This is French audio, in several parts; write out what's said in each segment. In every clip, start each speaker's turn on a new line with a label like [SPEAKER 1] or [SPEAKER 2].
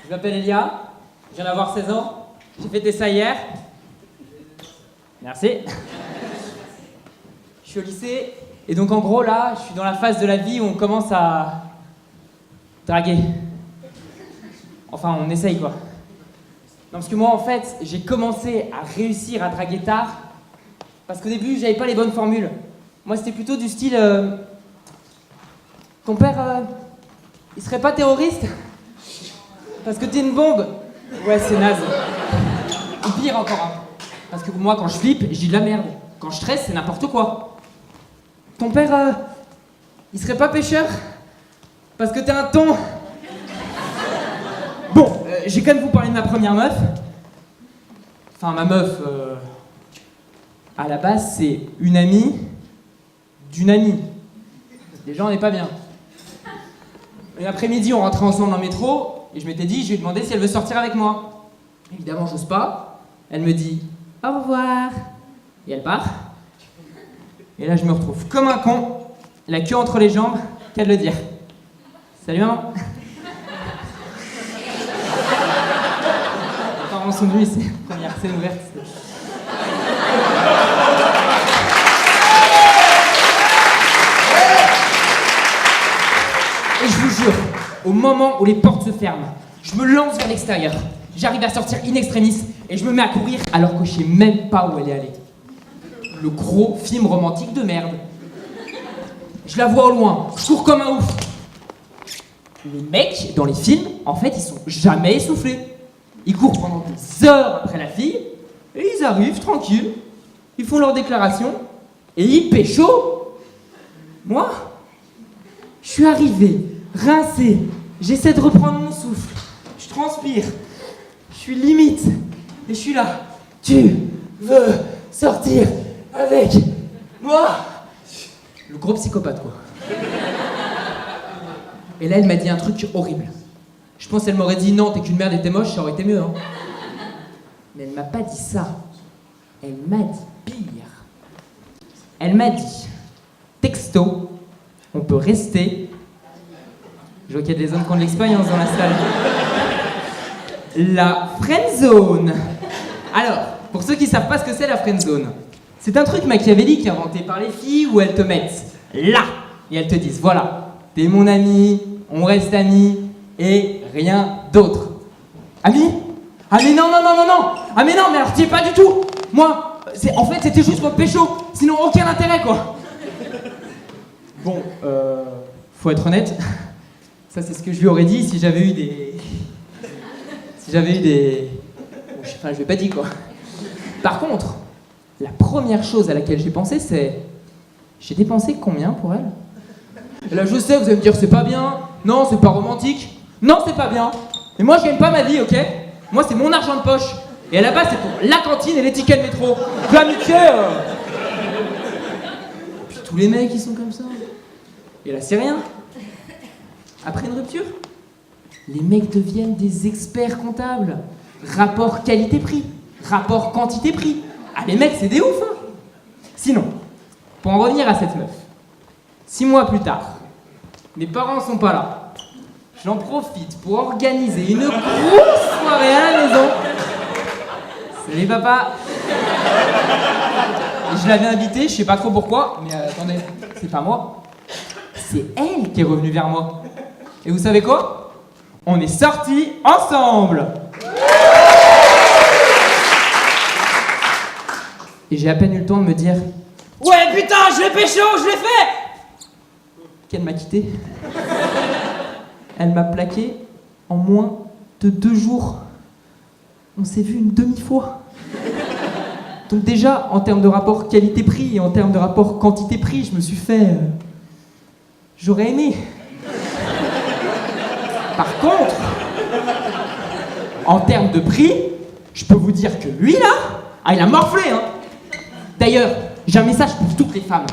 [SPEAKER 1] Je m'appelle Elia, je viens d'avoir 16 ans, j'ai fêté ça hier. Merci. Je suis au lycée, et donc en gros là, je suis dans la phase de la vie où on commence à draguer. Enfin, on essaye quoi. Non, parce que moi en fait, j'ai commencé à réussir à draguer tard, parce qu'au début, j'avais pas les bonnes formules. Moi, c'était plutôt du style... Ton père, il serait pas terroriste? Parce que t'es une bombe? Ouais, c'est naze. Ou pire encore, hein. Parce que moi, quand je flippe, je dis de la merde. Quand je stresse, c'est n'importe quoi. Ton père, il serait pas pêcheur? Parce que t'es un thon. Bon, j'ai quand même vous parler de ma première meuf. Enfin, ma meuf, à la base, c'est une amie d'une amie. Déjà, on n'est pas bien. Une après-midi, on rentrait ensemble dans le métro, et je m'étais dit, je vais lui demander si elle veut sortir avec moi. Évidemment, j'ose pas. Elle me dit au revoir. Et elle part. Et là, je me retrouve comme un con, la queue entre les jambes, qu'à de le dire. Salut maman. Les parents sont venus ici, première scène ouverte. Et je vous jure, au moment où les portes se ferment, je me lance vers l'extérieur. J'arrive à sortir in extremis et je me mets à courir alors que je sais même pas où elle est allée. Le gros film romantique de merde. Je la vois au loin, je cours comme un ouf. Les mecs, dans les films, en fait, ils sont jamais essoufflés. Ils courent pendant des heures après la fille et ils arrivent tranquilles. Ils font leur déclaration et ils pécho. Moi, je suis arrivé, rincé, j'essaie de reprendre mon souffle, je transpire, je suis limite, et je suis là. Tu veux sortir avec moi? Le gros psychopathe, quoi. Et là, elle m'a dit un truc horrible. Je pense qu'elle m'aurait dit non, t'es qu'une merde et t'es moche, ça aurait été mieux, hein. Mais elle m'a pas dit ça. Elle m'a dit pire. Elle m'a dit, texto, on peut rester. Je vois qu'il y a des hommes qui ont de l'expérience dans la salle. La friendzone. Alors, pour ceux qui savent pas ce que c'est la friendzone, c'est un truc machiavélique inventé par les filles où elles te mettent là et elles te disent voilà, t'es mon ami, on reste amis et rien d'autre. Amis? Ah mais non, non, non, non, non! Ah mais non, mais alors t'y es pas du tout! Moi, en fait c'était juste pour pécho, sinon aucun intérêt quoi! Bon, faut être honnête, ça c'est ce que je lui aurais dit si j'avais eu des... Bon, enfin, je l'ai pas dit quoi. Par contre, la première chose à laquelle j'ai pensé, c'est... J'ai dépensé combien pour elle? Et là, je sais, vous allez me dire, c'est pas bien. Non, c'est pas romantique. Non, c'est pas bien. Et moi, je gagne pas ma vie, ok? Moi, c'est mon argent de poche. Et à la base, c'est pour la cantine et les tickets de métro. De l'amitié. Puis tous les mecs, ils sont comme ça. Et là, c'est rien. Après une rupture, les mecs deviennent des experts comptables. Rapport qualité-prix. Rapport quantité-prix. Ah, les mecs, c'est des ouf, hein. Sinon, pour en revenir à cette meuf, 6 mois plus tard, mes parents sont pas là. J'en profite pour organiser une grosse soirée à la maison. Salut papa. Et je l'avais invitée, je sais pas trop pourquoi, mais attendez, c'est pas moi. C'est elle qui est revenue vers moi. Et vous savez quoi? On est sortis ensemble. Et j'ai à peine eu le temps de me dire ouais putain, je l'ai pécho, je l'ai fait! Qu'elle m'a quitté. Elle m'a plaqué en moins de 2 jours. On s'est vu une demi-fois. Donc déjà, en termes de rapport qualité-prix et en termes de rapport quantité-prix, je me suis fait... J'aurais aimé. Par contre, en termes de prix, je peux vous dire que lui là, ah il a morflé hein. D'ailleurs, j'ai un message pour toutes les femmes.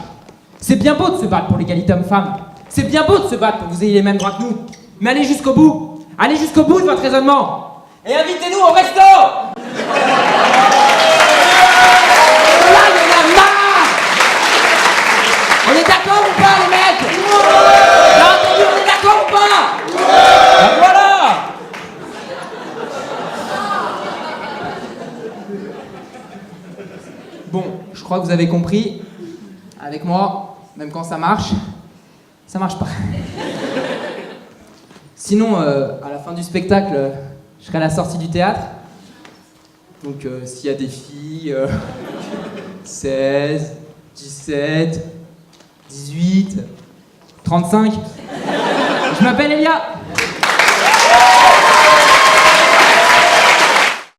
[SPEAKER 1] C'est bien beau de se battre pour l'égalité homme-femme. C'est bien beau de se battre pour que vous ayez les mêmes droits que nous. Mais allez jusqu'au bout. Allez jusqu'au bout de votre raisonnement. Et invitez-nous au resto. Là, il y en a marre. On est d'accord ou pas, les mecs? J'ai entendu, on est d'accord ou pas? Ben voilà. crois que vous avez compris. Avec moi, même quand ça marche pas. Sinon, à la fin du spectacle, je serai à la sortie du théâtre. Donc s'il y a des filles, 16, 17, 18, 35, je m'appelle Elia.